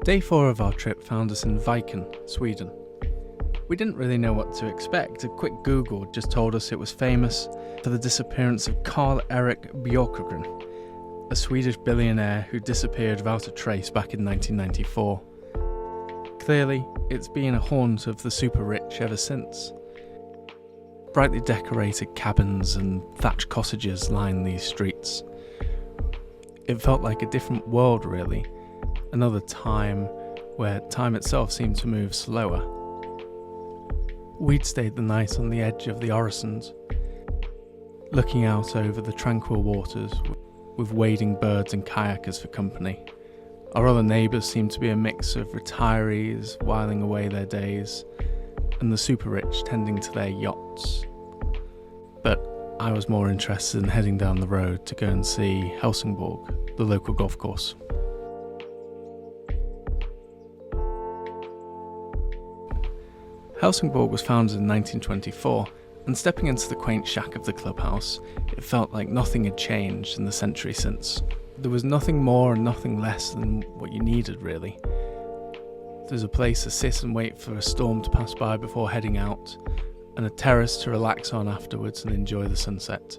Day 4 of our trip found us in Viken, Sweden. We didn't really know what to expect. A quick Google just told us it was famous for the disappearance of Karl-Erik Björkgren, a Swedish billionaire who disappeared without a trace back in 1994. Clearly, it's been a haunt of the super rich ever since. Brightly decorated cabins and thatched cottages line these streets. It felt like a different world, really. Another time where time itself seemed to move slower. We'd stayed the night on the edge of the Öresund, looking out over the tranquil waters with wading birds and kayakers for company. Our other neighbours seemed to be a mix of retirees whiling away their days and the super rich tending to their yachts. But I was more interested in heading down the road to go and see Helsingborg, the local golf course. Helsingborg was founded in 1924, and stepping into the quaint shack of the clubhouse, it felt like nothing had changed in the century since. There was nothing more and nothing less than what you needed, really. There's a place to sit and wait for a storm to pass by before heading out, and a terrace to relax on afterwards and enjoy the sunset.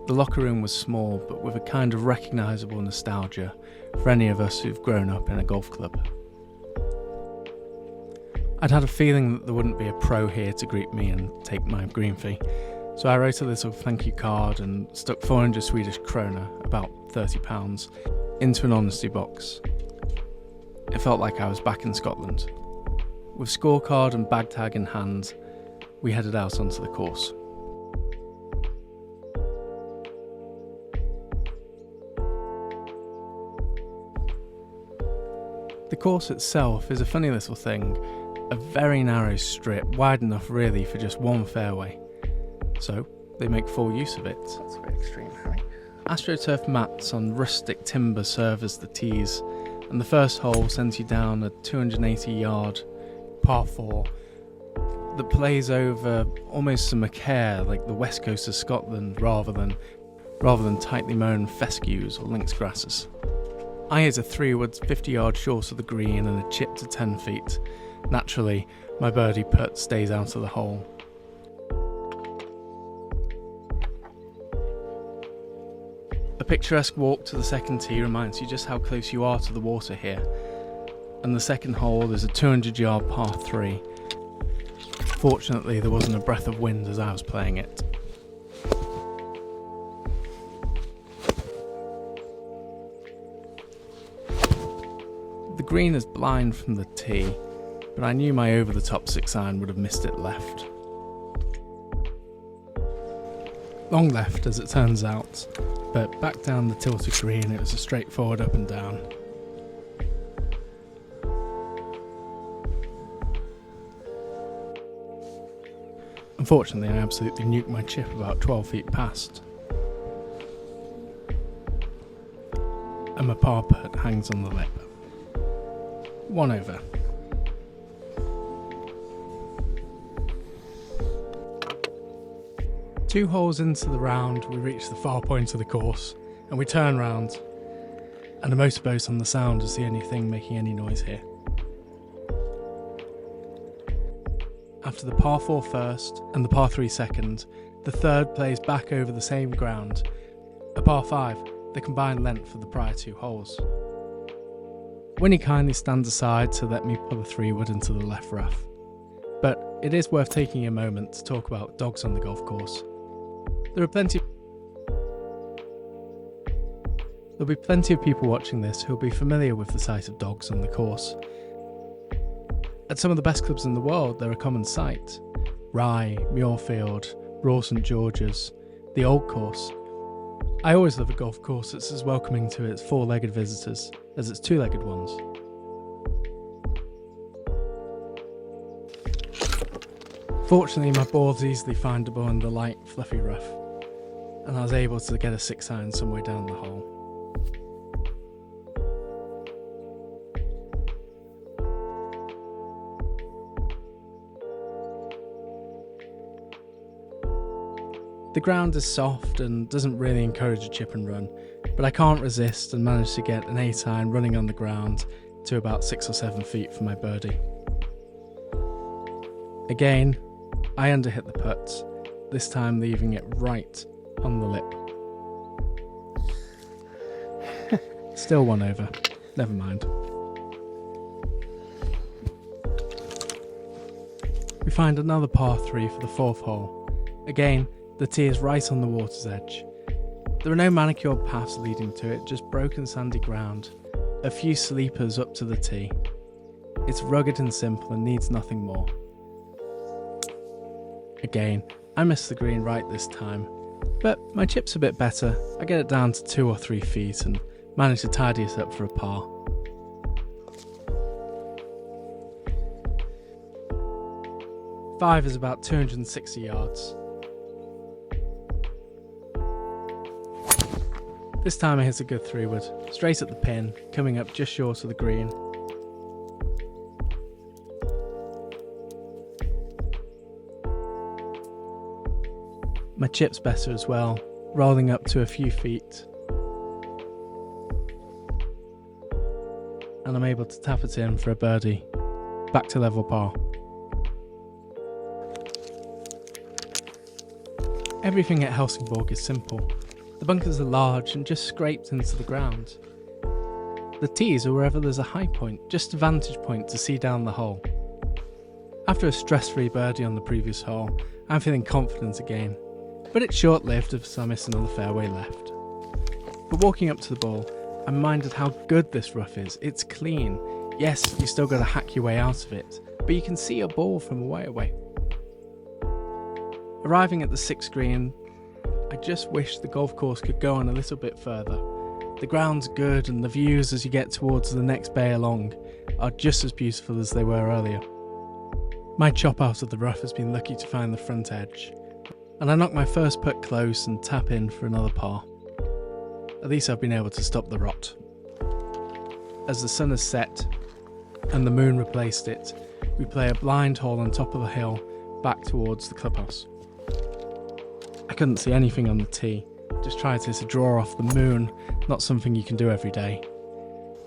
The locker room was small, but with a kind of recognisable nostalgia for any of us who've grown up in a golf club. I'd had a feeling that there wouldn't be a pro here to greet me and take my green fee, so I wrote a little thank you card and stuck 400 Swedish krona, about £30, into an honesty box. It felt like I was back in Scotland. With scorecard and bag tag in hand, we headed out onto the course. The course itself is a funny little thing, a very narrow strip, wide enough really for just one fairway. So they make full use of it. That's a bit extreme, Harry. AstroTurf mats on rustic timber serve as the tees, and the first hole sends you down a 280-yard par 4 that plays over almost some macaire like the west coast of Scotland rather than tightly mown fescues or links grasses. I hit a 3-wood 50 yards short of the green and a chip to 10 feet. Naturally, my birdie putt stays out of the hole. A picturesque walk to the second tee reminds you just how close you are to the water here. And the second hole is a 200-yard par 3. Fortunately, there wasn't a breath of wind as I was playing it. The green is blind from the tee, but I knew my over-the-top 6-iron would have missed it left. Long left, as it turns out, but back down the tilted green it was a straightforward up and down. Unfortunately, I absolutely nuked my chip about 12 feet past. And my par putt hangs on the lip. 1 over. Two holes into the round, we reach the far point of the course, and we turn round, and a motorboat on the Sound is the only thing making any noise here. After the par 4 first and the par 3 second, the third plays back over the same ground, a par 5, the combined length of the prior 2 holes. Winnie kindly stands aside to let me pull a 3-wood into the left rough. But it is worth taking a moment to talk about dogs on the golf course. There'll be plenty of people watching this who'll be familiar with the sight of dogs on the course. At some of the best clubs in the world, they're a common sight. Rye, Muirfield, Royal St George's, the Old Course. I always love a golf course that's as welcoming to its 4-legged visitors as its 2-legged ones. Fortunately, my ball's easily findable in the light, fluffy rough, and I was able to get a 6-iron somewhere down the hole. The ground is soft and doesn't really encourage a chip and run, but I can't resist and manage to get an 8-iron running on the ground to about 6 or 7 feet for my birdie. Again, I underhit the putt, this time leaving it right on the lip. Still 1 over, never mind. We find another par 3 for the 4th hole. Again, the tee is right on the water's edge. There are no manicured paths leading to it, just broken sandy ground, a few sleepers up to the tee. It's rugged and simple and needs nothing more. Again, I miss the green right this time, but my chip's a bit better. I get it down to 2 or 3 feet and manage to tidy it up for a par. Five is about 260 yards. This time I hit a good 3-wood, straight at the pin, coming up just short of the green. My chip's better as well, rolling up to a few feet. And I'm able to tap it in for a birdie, back to level par. Everything at Helsingborg is simple. The bunkers are large and just scraped into the ground. The tees are wherever there's a high point, just a vantage point to see down the hole. After a stress-free birdie on the previous hole, I'm feeling confident again, but it's short-lived as I miss another fairway left. But walking up to the ball, I'm minded how good this rough is. It's clean. Yes, you still got to hack your way out of it, but you can see your ball from a way away. Arriving at the 6th green, I just wish the golf course could go on a little bit further. The ground's good and the views as you get towards the next bay along are just as beautiful as they were earlier. My chop out of the rough has been lucky to find the front edge, and I knock my first putt close and tap in for another par. At least I've been able to stop the rot. As the sun has set and the moon replaced it, we play a blind hole on top of the hill back towards the clubhouse. I couldn't see anything on the tee, just tried to draw off the moon, not something you can do every day.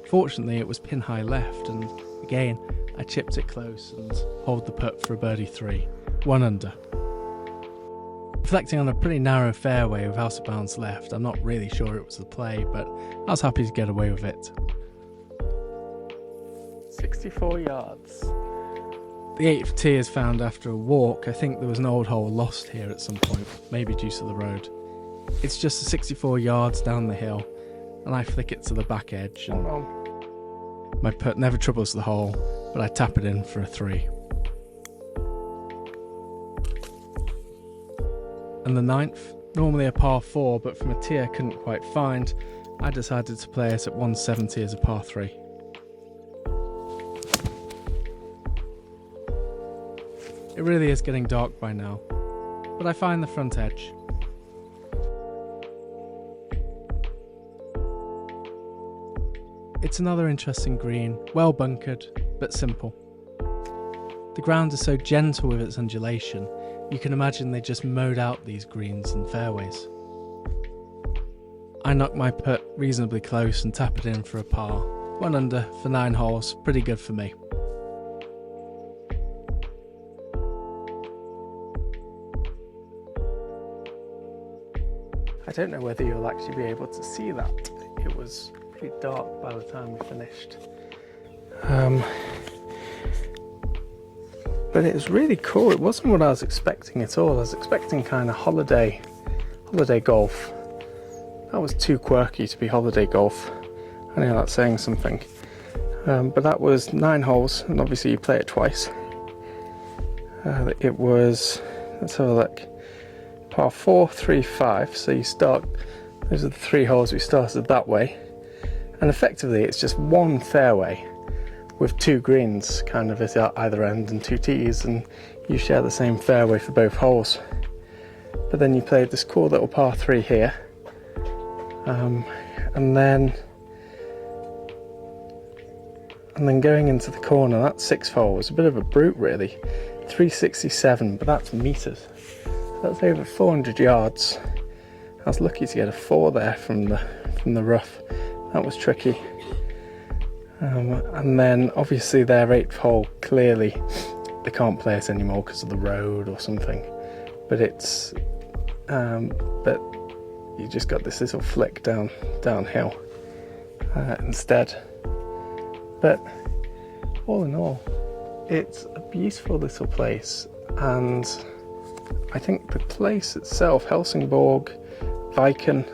Fortunately it was pin high left, and again I chipped it close and holed the putt for a birdie 3, 1 under. Reflecting on a pretty narrow fairway with house of bounds left, I'm not really sure it was the play, but I was happy to get away with it. 64 yards. The 8th tee is found after a walk. I think there was an old hole lost here at some point, maybe due to the road. It's just 64 yards down the hill, and I flick it to the back edge, and my putt never troubles the hole, but I tap it in for a 3. And the 9th, normally a par 4, but from a tee I couldn't quite find, I decided to play it at 170 as a par 3. It really is getting dark by now, but I find the front edge. It's another interesting green, well bunkered, but simple. The ground is so gentle with its undulation, you can imagine they just mowed out these greens and fairways. I knock my putt reasonably close and tap it in for a par. 1 under for 9 holes, pretty good for me. I don't know whether you'll actually be able to see that. It was pretty dark by the time we finished. But it was really cool. It wasn't what I was expecting at all. I was expecting kind of holiday golf. That was too quirky to be holiday golf. I know that's saying something. But that was 9 holes, and obviously you play it twice. It was, let's have a look, par 4, 3, 5. So you start, those are the 3 holes we started that way. And effectively it's just one fairway with 2 greens kind of at either end and 2 tees, and you share the same fairway for both holes. But then you played this cool little par 3 here. And then going into the corner, that 6th hole was a bit of a brute really. 367, but that's meters. So that's over 400 yards. I was lucky to get a 4 there from the rough. That was tricky. And then obviously their 8th hole, clearly they can't play it anymore because of the road or something. But it's but you just got this little flick downhill instead. But all in all, it's a beautiful little place, and I think the place itself, Helsingborg, Viken,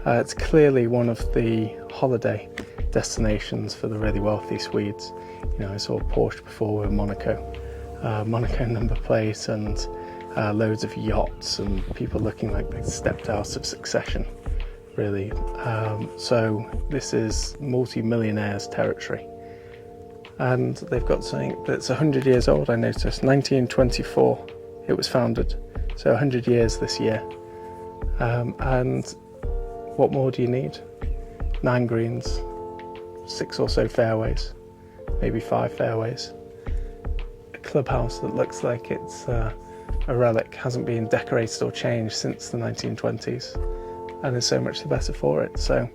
it's clearly one of the holiday destinations for the really wealthy Swedes. You know, I saw Porsche before with Monaco number plate, and loads of yachts and people looking like they stepped out of Succession, really. So this is multi-millionaires territory. And they've got something that's 100 years old, I noticed. 1924 it was founded, so 100 years this year. And what more do you need? 9 greens, 6 or so fairways, maybe 5 fairways. A clubhouse that looks like it's a relic, hasn't been decorated or changed since the 1920s, and is so much the better for it. So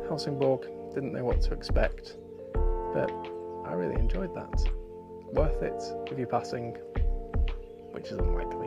Helsingborg, didn't know what to expect, but I really enjoyed that. Worth it if you're passing, which is unlikely.